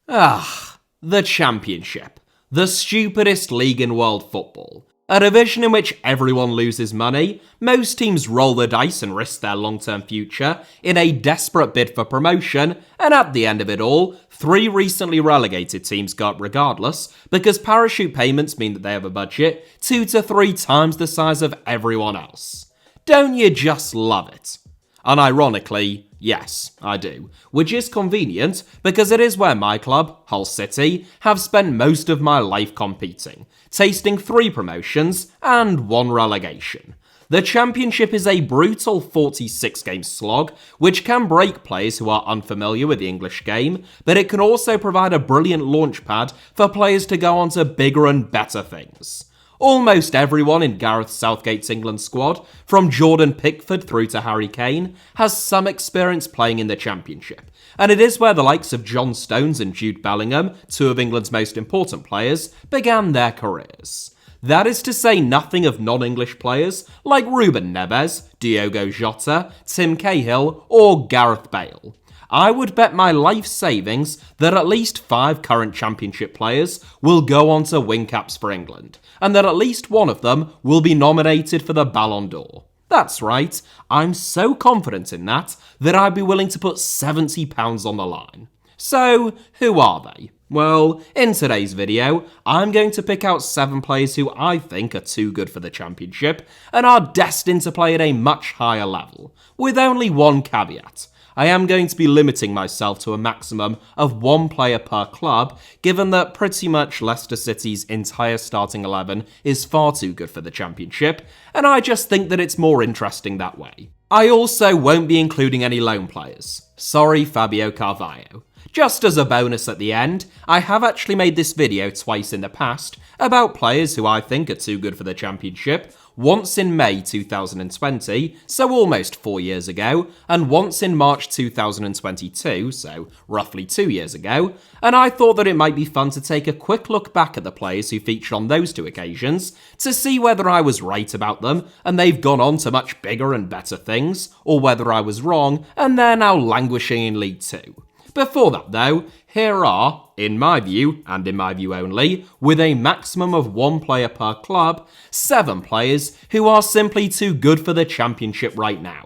The Championship. The stupidest league in world football. A division in which everyone loses money, most teams roll the dice and risk their long-term future in a desperate bid for promotion, and at the end of it all, 3 recently relegated teams go up regardless because parachute payments mean that they have a budget 2 to 3 times the size of everyone else. Don't you just love it? Unironically, yes, I do, which is convenient because it is where my club, Hull City, have spent most of my life competing, tasting 3 promotions and 1 relegation. The Championship is a brutal 46-game slog, which can break players who are unfamiliar with the English game, but it can also provide a brilliant launchpad for players to go on to bigger and better things. Almost everyone in Gareth Southgate's England squad, from Jordan Pickford through to Harry Kane, has some experience playing in the Championship, and it is where the likes of John Stones and Jude Bellingham, 2 of England's most important players, began their careers. That is to say nothing of non-English players like Ruben Neves, Diogo Jota, Tim Cahill, or Gareth Bale. I would bet my life savings that at least 5 current Championship players will go on to win caps for England, and that at least one of them will be nominated for the Ballon d'Or. That's right, I'm so confident in that I'd be willing to put £70 on the line. So, who are they? Well, in today's video, I'm going to pick out 7 players who I think are too good for the Championship and are destined to play at a much higher level, with only one caveat. I am going to be limiting myself to a maximum of 1 player per club, given that pretty much Leicester City's entire starting 11 is far too good for the Championship, and I just think that it's more interesting that way. I also won't be including any loan players. Sorry, Fabio Carvalho. Just as a bonus at the end, I have actually made this video twice in the past about players who I think are too good for the Championship, once in May 2020, so almost 4 years ago, and once in March 2022, so roughly 2 years ago, and I thought that it might be fun to take a quick look back at the players who featured on those 2 occasions, to see whether I was right about them, and they've gone on to much bigger and better things, or whether I was wrong, and they're now languishing in League 2. Before that though, here are, in my view, and in my view only, with a maximum of 1 player per club, 7 players who are simply too good for the Championship right now.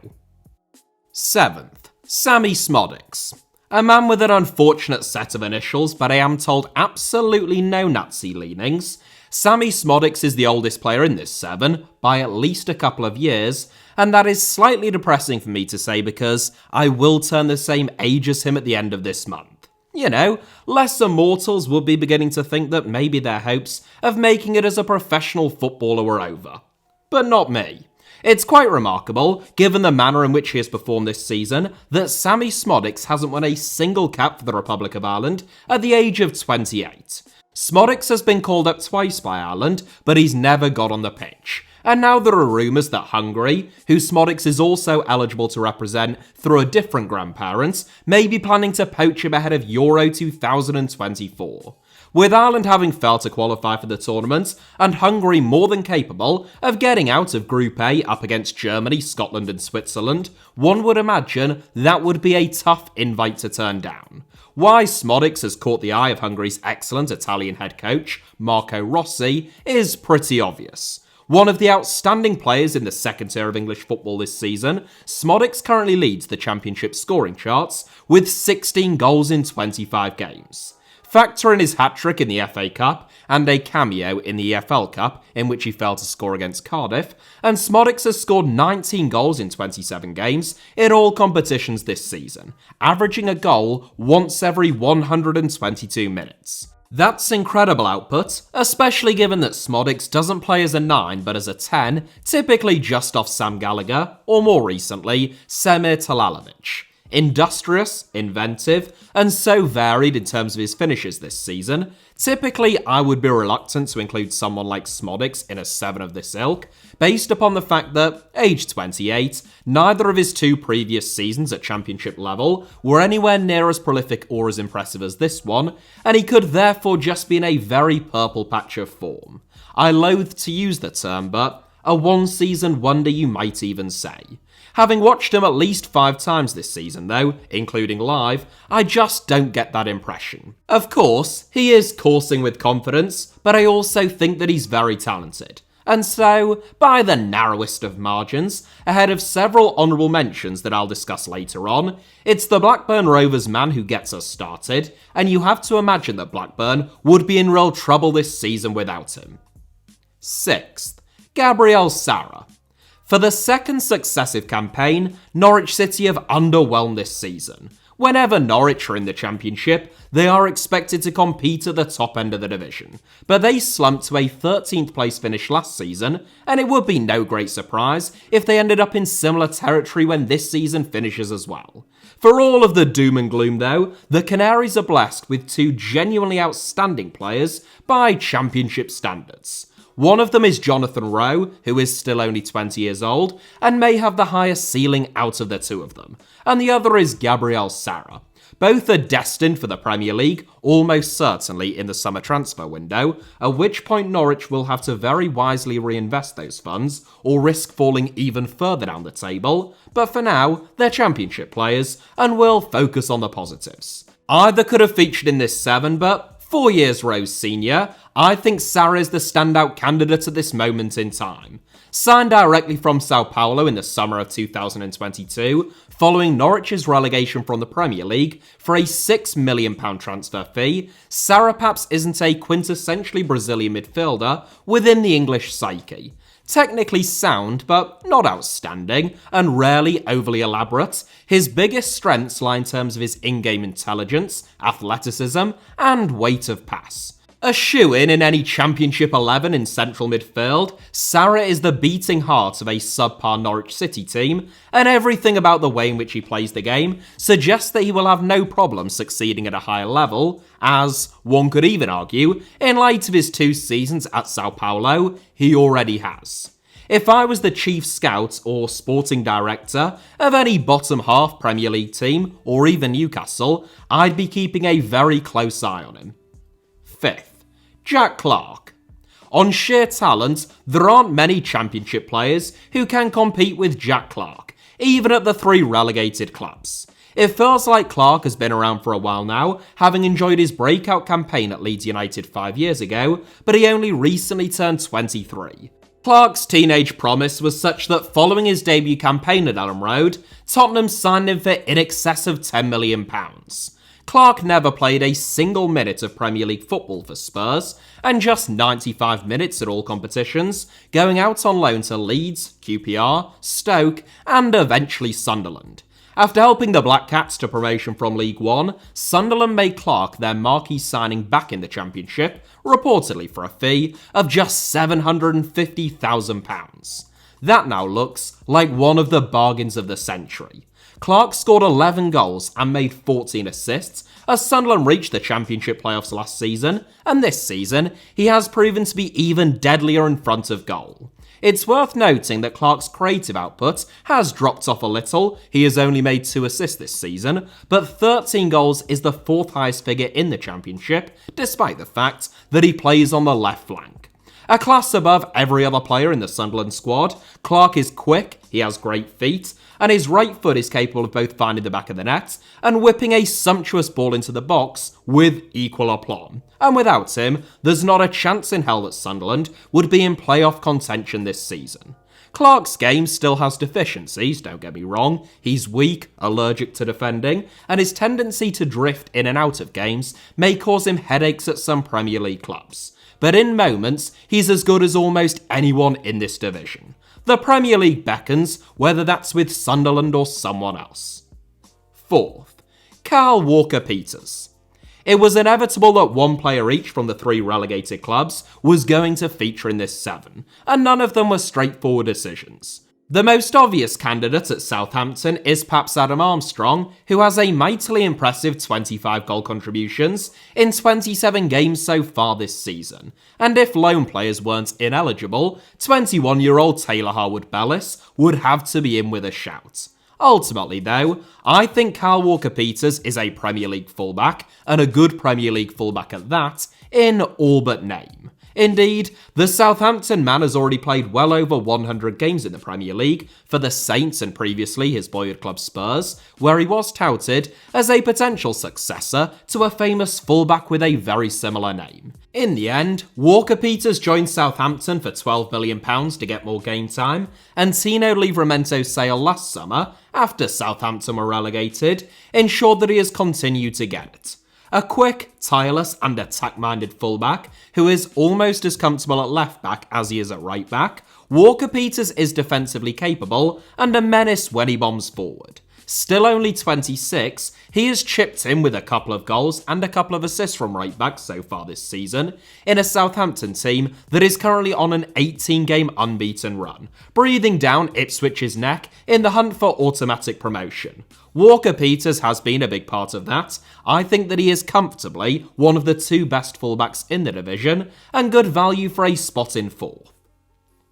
7th, Samy Morsy. A man with an unfortunate set of initials, but I am told absolutely no Nazi leanings. Samy Morsy is the oldest player in this 7, by at least a couple of years, and that is slightly depressing for me to say because I will turn the same age as him at the end of this month. You know, lesser mortals would be beginning to think that maybe their hopes of making it as a professional footballer were over. But not me. It's quite remarkable, given the manner in which he has performed this season, that Samy Morsy hasn't won a single cap for the Republic of Ireland at the age of 28. Morsy has been called up twice by Ireland, but he's never got on the pitch. And now there are rumours that Hungary, who Morsy is also eligible to represent through a different grandparent, may be planning to poach him ahead of Euro 2024. With Ireland having failed to qualify for the tournament, and Hungary more than capable of getting out of Group A up against Germany, Scotland and Switzerland, one would imagine that would be a tough invite to turn down. Why Morsy has caught the eye of Hungary's excellent Italian head coach, Marco Rossi, is pretty obvious. One of the outstanding players in the 2nd tier of English football this season, Morsy currently leads the Championship scoring charts with 16 goals in 25 games. Factor in his hat-trick in the FA Cup and a cameo in the EFL Cup in which he failed to score against Cardiff, and Morsy has scored 19 goals in 27 games in all competitions this season, averaging a goal once every 122 minutes. That's incredible output, especially given that Morsy doesn't play as a 9 but as a 10, typically just off Sam Gallagher, or more recently, Semir Talalovic. Industrious, inventive, and so varied in terms of his finishes this season, typically I would be reluctant to include someone like Morsy in a 7 of this ilk, based upon the fact that, aged 28, neither of his 2 previous seasons at Championship level were anywhere near as prolific or as impressive as this one, and he could therefore just be in a very purple patch of form. I loathe to use the term, but a one-season wonder you might even say. Having watched him at least 5 times this season though, including live, I just don't get that impression. Of course, he is coursing with confidence, but I also think that he's very talented. And so, by the narrowest of margins, ahead of several honourable mentions that I'll discuss later on, it's the Blackburn Rovers man who gets us started, and you have to imagine that Blackburn would be in real trouble this season without him. 6th, Gabriel Sara. For the second successive campaign, Norwich City have underwhelmed this season. Whenever Norwich are in the Championship, they are expected to compete at the top end of the division, but they slumped to a 13th place finish last season, and it would be no great surprise if they ended up in similar territory when this season finishes as well. For all of the doom and gloom though, the Canaries are blessed with 2 genuinely outstanding players by Championship standards. One of them is Jonathan Rowe, who is still only 20 years old, and may have the highest ceiling out of the 2 of them, and the other is Gabriel Sara. Both are destined for the Premier League, almost certainly in the summer transfer window, at which point Norwich will have to very wisely reinvest those funds, or risk falling even further down the table, but for now, they're Championship players, and we'll focus on the positives. Either could have featured in this 7, but 4 years Rowe's senior, I think Sara is the standout candidate at this moment in time. Signed directly from Sao Paulo in the summer of 2022, following Norwich's relegation from the Premier League for a £6 million transfer fee, Sara perhaps isn't a quintessentially Brazilian midfielder within the English psyche. Technically sound, but not outstanding, and rarely overly elaborate, his biggest strengths lie in terms of his in-game intelligence, athleticism, and weight of pass. A shoo-in in any Championship 11 in central midfield, Sara is the beating heart of a subpar Norwich City team, and everything about the way in which he plays the game suggests that he will have no problem succeeding at a higher level, as, one could even argue, in light of his 2 seasons at Sao Paulo, he already has. If I was the chief scout or sporting director of any bottom half Premier League team, or even Newcastle, I'd be keeping a very close eye on him. 5th, Jack Clarke. On sheer talent, there aren't many Championship players who can compete with Jack Clarke, even at the 3 relegated clubs. It feels like Clarke has been around for a while now, having enjoyed his breakout campaign at Leeds United 5 years ago, but he only recently turned 23. Clarke's teenage promise was such that following his debut campaign at Elland Road, Tottenham signed him for in excess of £10 million. Clarke never played a single minute of Premier League football for Spurs, and just 95 minutes at all competitions, going out on loan to Leeds, QPR, Stoke, and eventually Sunderland. After helping the Black Cats to promotion from League One, Sunderland made Clarke their marquee signing back in the Championship, reportedly for a fee of just £750,000. That now looks like one of the bargains of the century. Clarke scored 11 goals and made 14 assists as Sunderland reached the Championship playoffs last season, and this season he has proven to be even deadlier in front of goal. It's worth noting that Clarke's creative output has dropped off a little. He has only made 2 assists this season, but 13 goals is the 4th highest figure in the Championship, despite the fact that he plays on the left flank. A class above every other player in the Sunderland squad, Clarke is quick, he has great feet, and his right foot is capable of both finding the back of the net and whipping a sumptuous ball into the box with equal aplomb. And without him, there's not a chance in hell that Sunderland would be in playoff contention this season. Clarke's game still has deficiencies, don't get me wrong. He's weak, allergic to defending, and his tendency to drift in and out of games may cause him headaches at some Premier League clubs. But in moments, he's as good as almost anyone in this division. The Premier League beckons, whether that's with Sunderland or someone else. 4th, Kyle Walker-Peters. It was inevitable that one player each from the 3 relegated clubs was going to feature in this 7, and none of them were straightforward decisions. The most obvious candidate at Southampton is perhaps Adam Armstrong, who has a mightily impressive 25 goal contributions in 27 games so far this season, and if loan players weren't ineligible, 21-year-old Taylor Harwood-Bellis would have to be in with a shout. Ultimately though, I think Kyle Walker-Peters is a Premier League fullback, and a good Premier League fullback at that, in all but name. Indeed, the Southampton man has already played well over 100 games in the Premier League for the Saints and previously his boyhood club Spurs, where he was touted as a potential successor to a famous fullback with a very similar name. In the end, Walker-Peters joined Southampton for £12 million to get more game time, and Tino Livramento's sale last summer, after Southampton were relegated, ensured that he has continued to get it. A quick, tireless and attack-minded fullback who is almost as comfortable at left-back as he is at right-back, Walker-Peters is defensively capable and a menace when he bombs forward. Still only 26, he has chipped in with a couple of goals and a couple of assists from right-back so far this season, in a Southampton team that is currently on an 18-game unbeaten run, breathing down Ipswich's neck in the hunt for automatic promotion. Walker-Peters has been a big part of that. I think that he is comfortably one of the two best fullbacks in the division, and good value for a spot in fourth.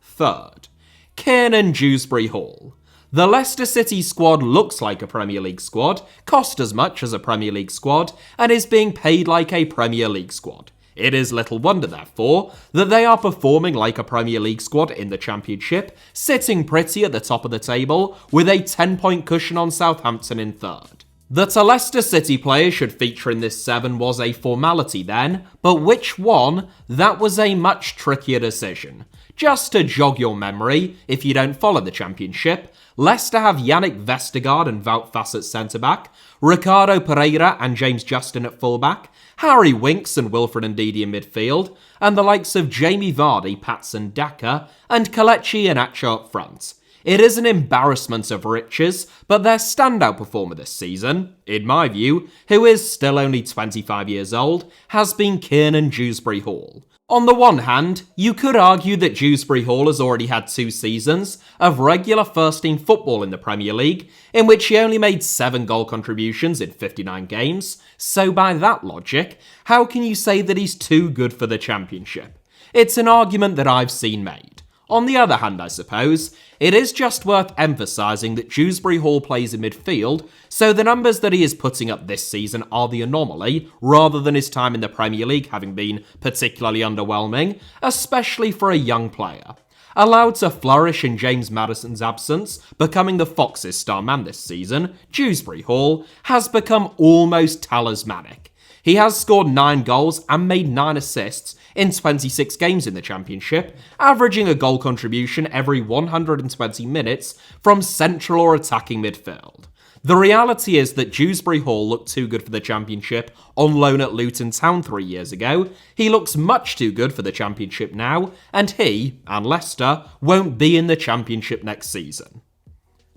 Third, Kiernan Dewsbury-Hall. The Leicester City squad looks like a Premier League squad, cost as much as a Premier League squad, and is being paid like a Premier League squad. It is little wonder, therefore, that they are performing like a Premier League squad in the Championship, sitting pretty at the top of the table, with a 10-point cushion on Southampton in third. That a Leicester City player should feature in this 7 was a formality then, but which one? That was a much trickier decision. Just to jog your memory, if you don't follow the Championship, Leicester have Yannick Vestergaard and Wout Faes at centre-back, Ricardo Pereira and James Justin at full-back, Harry Winks and Wilfred Ndidi in midfield, and the likes of Jamie Vardy, Patson Daka, and Kelechi Iheanacho up front. It is an embarrassment of riches, but their standout performer this season, in my view, who is still only 25 years old, has been Kiernan Dewsbury-Hall. On the one hand, you could argue that Dewsbury-Hall has already had 2 seasons of regular first-team football in the Premier League, in which he only made 7 goal contributions in 59 games, so by that logic, how can you say that he's too good for the Championship? It's an argument that I've seen made. On the other hand, I suppose, it is just worth emphasising that Dewsbury-Hall plays in midfield, so the numbers that he is putting up this season are the anomaly, rather than his time in the Premier League having been particularly underwhelming, especially for a young player. Allowed to flourish in James Maddison's absence, becoming the Fox's star man this season, Dewsbury-Hall has become almost talismanic. He has scored 9 goals and made 9 assists in 26 games in the Championship, averaging a goal contribution every 120 minutes from central or attacking midfield. The reality is that Dewsbury-Hall looked too good for the Championship on loan at Luton Town 3 years ago. He looks much too good for the Championship now, and he, and Leicester, won't be in the Championship next season.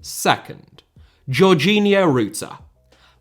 Second, Georginio Rutter.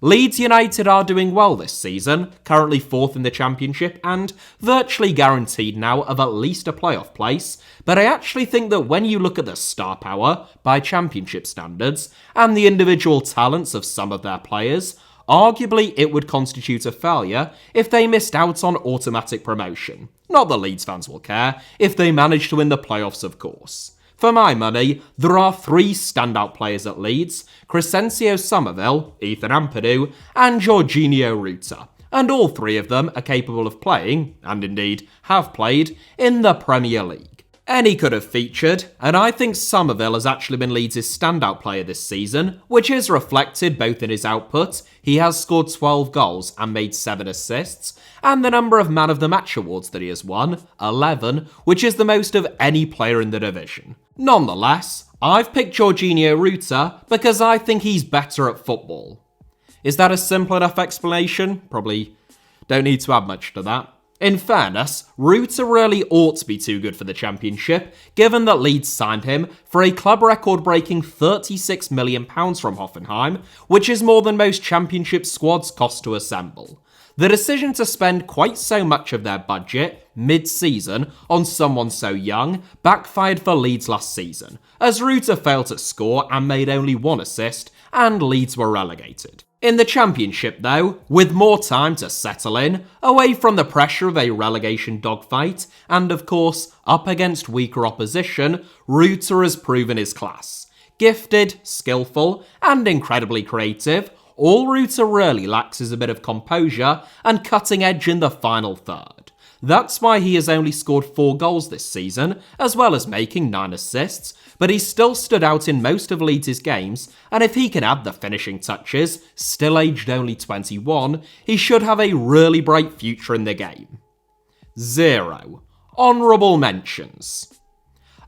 Leeds United are doing well this season, currently 4th in the Championship and virtually guaranteed now of at least a playoff place, but I actually think that when you look at the star power, by Championship standards, and the individual talents of some of their players, arguably it would constitute a failure if they missed out on automatic promotion. Not that Leeds fans will care, if they manage to win the playoffs of course. For my money, there are 3 standout players at Leeds, Crescencio Somerville, Ethan Ampadu, and Georginio Rutter, and all 3 of them are capable of playing, and indeed have played, in the Premier League. Any could have featured, and I think Somerville has actually been Leeds' standout player this season, which is reflected both in his output, he has scored 12 goals and made 7 assists, and the number of Man of the Match awards that he has won, 11, which is the most of any player in the division. Nonetheless, I've picked Georginio Rutter because I think he's better at football. Is that a simple enough explanation? Probably don't need to add much to that. In fairness, Rutter really ought to be too good for the Championship, given that Leeds signed him for a club record-breaking £36 million from Hoffenheim, which is more than most Championship squads cost to assemble. The decision to spend quite so much of their budget, mid-season, on someone so young backfired for Leeds last season, as Rutter failed to score and made only 1 assist, and Leeds were relegated. In the Championship, though, with more time to settle in, away from the pressure of a relegation dogfight, and of course, up against weaker opposition, Rutter has proven his class. Gifted, skillful, and incredibly creative, all Rutter really lacks is a bit of composure and cutting edge in the final third. That's why he has only scored 4 goals this season, as well as making 9 assists, but he still stood out in most of Leeds' games, and if he can add the finishing touches, still aged only 21, he should have a really bright future in the game. 0. Honourable mentions.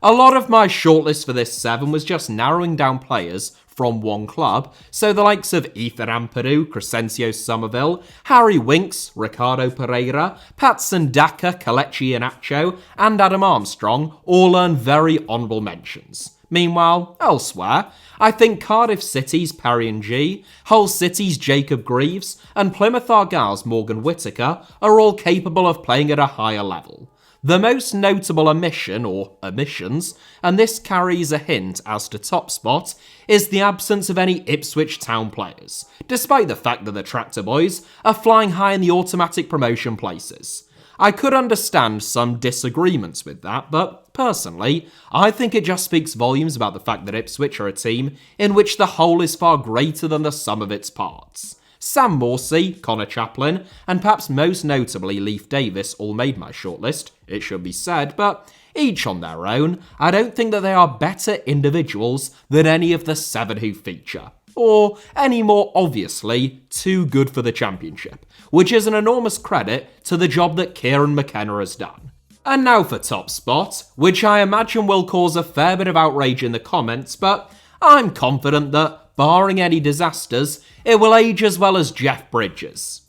A lot of my shortlist for this 7 was just narrowing down players from one club, so the likes of Ethan Ampadu, Crescencio Somerville, Harry Winks, Ricardo Pereira, Patson Daka, Kelechi Iheanacho, and Adam Armstrong all earn very honourable mentions. Meanwhile, elsewhere, I think Cardiff City's Perry and G, Hull City's Jacob Greaves, and Plymouth Argyle's Morgan Whittaker are all capable of playing at a higher level. The most notable omission, or omissions, and this carries a hint as to top spot, is the absence of any Ipswich Town players, despite the fact that the Tractor Boys are flying high in the automatic promotion places. I could understand some disagreements with that, but personally, I think it just speaks volumes about the fact that Ipswich are a team in which the whole is far greater than the sum of its parts. Sam Morsy, Connor Chaplin, and perhaps most notably Leif Davis all made my shortlist, it should be said, but each on their own, I don't think that they are better individuals than any of the 7 who feature, or any more obviously too good for the championship, which is an enormous credit to the job that Kieran McKenna has done. And now for top spot, which I imagine will cause a fair bit of outrage in the comments, but I'm confident that, barring any disasters, it will age as well as Jeff Bridges.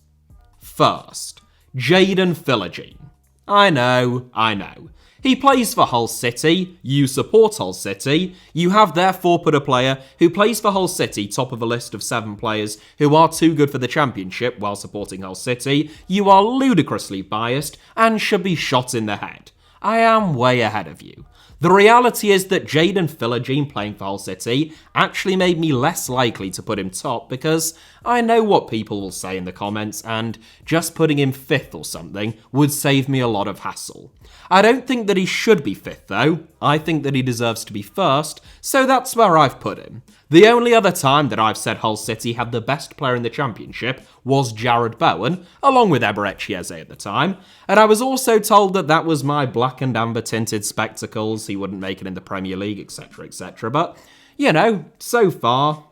First, Jaden Philogene. I know. He plays for Hull City, you support Hull City, you have therefore put a player who plays for Hull City top of a list of 7 players who are too good for the championship while supporting Hull City, you are ludicrously biased and should be shot in the head. I am way ahead of you. The reality is that Jaden Philogene playing for Hull City actually made me less likely to put him top because I know what people will say in the comments and just putting him 5th or something would save me a lot of hassle. I don't think that he should be 5th though, I think that he deserves to be 1st, so that's where I've put him. The only other time that I've said Hull City had the best player in the championship was Jared Bowen, along with Eberechi Eze at the time, and I was also told that that was my black and amber tinted spectacles, he wouldn't make it in the Premier League, etc, but, you know, so far,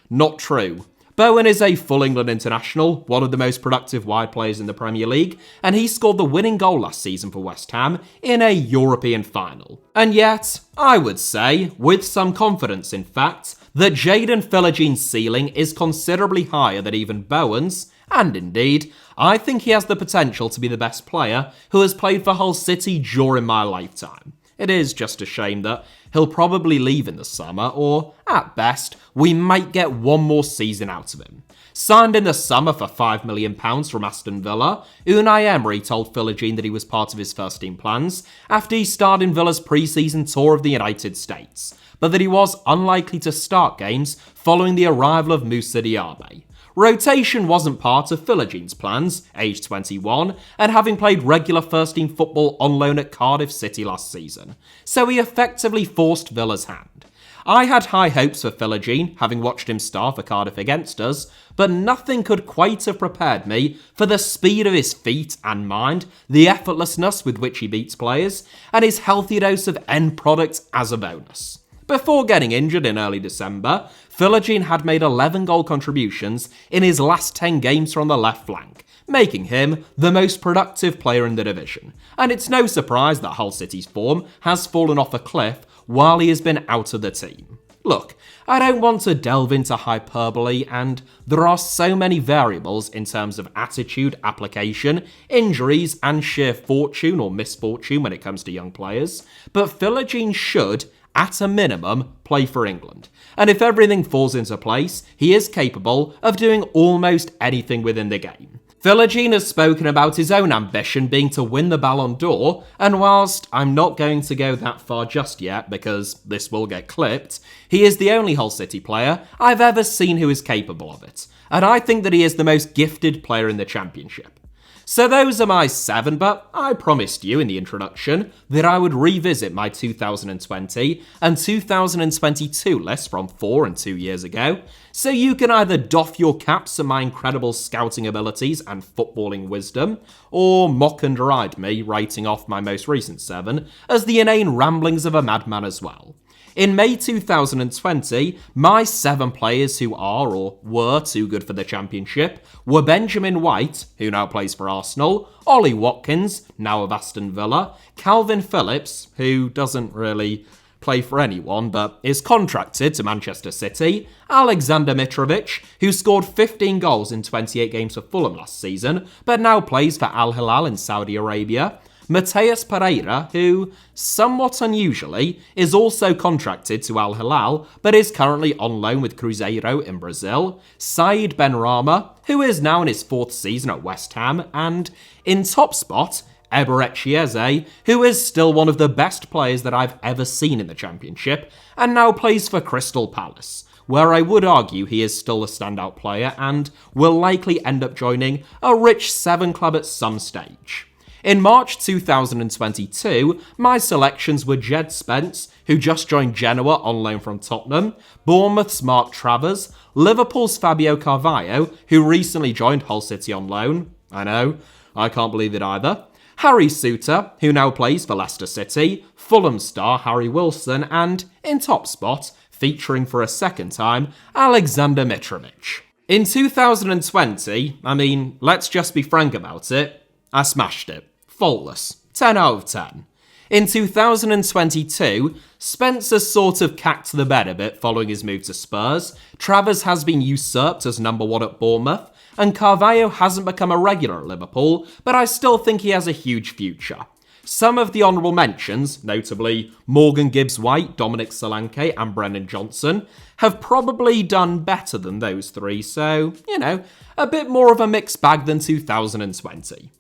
not true. Bowen is a full England international, one of the most productive wide players in the Premier League, and he scored the winning goal last season for West Ham in a European final. And yet, I would say, with some confidence in fact, that Jaden Philogene's ceiling is considerably higher than even Bowen's, and indeed, I think he has the potential to be the best player who has played for Hull City during my lifetime. It is just a shame that he'll probably leave in the summer, or, at best, we might get one more season out of him. Signed in the summer for £5 million from Aston Villa, Unai Emery told Philogene that he was part of his first team plans after he starred in Villa's pre-season tour of the United States, but that he was unlikely to start games following the arrival of Moussa Diaby. Rotation wasn't part of Philogene's plans, aged 21, and having played regular first-team football on loan at Cardiff City last season, so he effectively forced Villa's hand. I had high hopes for Philogene, having watched him star for Cardiff against us, but nothing could quite have prepared me for the speed of his feet and mind, the effortlessness with which he beats players, and his healthy dose of end product as a bonus. Before getting injured in early December, Philogene had made 11 goal contributions in his last 10 games from the left flank, making him the most productive player in the division. And it's no surprise that Hull City's form has fallen off a cliff while he has been out of the team. Look, I don't want to delve into hyperbole, and there are so many variables in terms of attitude, application, injuries, and sheer fortune or misfortune when it comes to young players, but Philogene should, at a minimum, play for England. And if everything falls into place, he is capable of doing almost anything within the game. Philogene has spoken about his own ambition being to win the Ballon d'Or, and whilst I'm not going to go that far just yet because this will get clipped, he is the only Hull City player I've ever seen who is capable of it, and I think that he is the most gifted player in the Championship. So those are my 7, but I promised you in the introduction that I would revisit my 2020 and 2022 lists from 4 and 2 years ago, so you can either doff your caps at my incredible scouting abilities and footballing wisdom, or mock and deride me writing off my most recent 7 as the inane ramblings of a madman as well. In May 2020, my 7 players who are or were too good for the Championship were Benjamin White, who now plays for Arsenal, Ollie Watkins, now of Aston Villa, Calvin Phillips, who doesn't really play for anyone but is contracted to Manchester City, Alexander Mitrovic, who scored 15 goals in 28 games for Fulham last season but now plays for Al Hilal in Saudi Arabia, Mateus Pereira, who, somewhat unusually, is also contracted to Al Hilal, but is currently on loan with Cruzeiro in Brazil, Said Benrahma, who is now in his 4th season at West Ham, and, in top spot, Eber Eze, who is still one of the best players that I've ever seen in the Championship, and now plays for Crystal Palace, where I would argue he is still a standout player and will likely end up joining a rich 7 club at some stage. In March 2022, my selections were Jed Spence, who just joined Genoa on loan from Tottenham, Bournemouth's Mark Travers, Liverpool's Fabio Carvalho, who recently joined Hull City on loan. I know, I can't believe it either. Harry Souttar, who now plays for Leicester City, Fulham star Harry Wilson, and, in top spot, featuring for a second time, Alexander Mitrovic. In 2020, let's just be frank about it, I smashed it. Faultless. 10 out of 10. In 2022, Spencer's sort of cacked the bed a bit following his move to Spurs, Travers has been usurped as number 1 at Bournemouth, and Carvalho hasn't become a regular at Liverpool, but I still think he has a huge future. Some of the honourable mentions, notably Morgan Gibbs-White, Dominic Solanke and Brennan Johnson, have probably done better than those 3, so, a bit more of a mixed bag than 2020.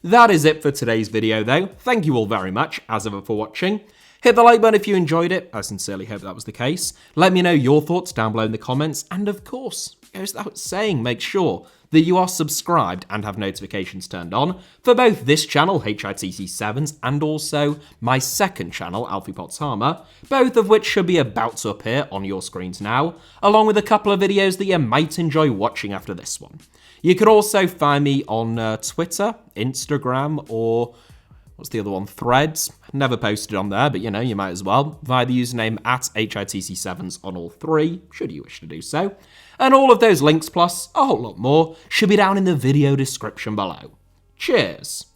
That is it for today's video though. Thank you all very much, as ever, for watching. Hit the like button if you enjoyed it. I sincerely hope that was the case. Let me know your thoughts down below in the comments. And of course, it goes without saying, make sure that you are subscribed and have notifications turned on for both this channel, HITC Sevens, and also my second channel, Alfie Potts-Harmer, both of which should be about to appear on your screens now, along with a couple of videos that you might enjoy watching after this one. You can also find me on Twitter, Instagram, or what's the other one? Threads. Never posted on there, but you might as well, via the username at HITC Sevens on all 3, should you wish to do so. And all of those links plus a whole lot more should be down in the video description below. Cheers!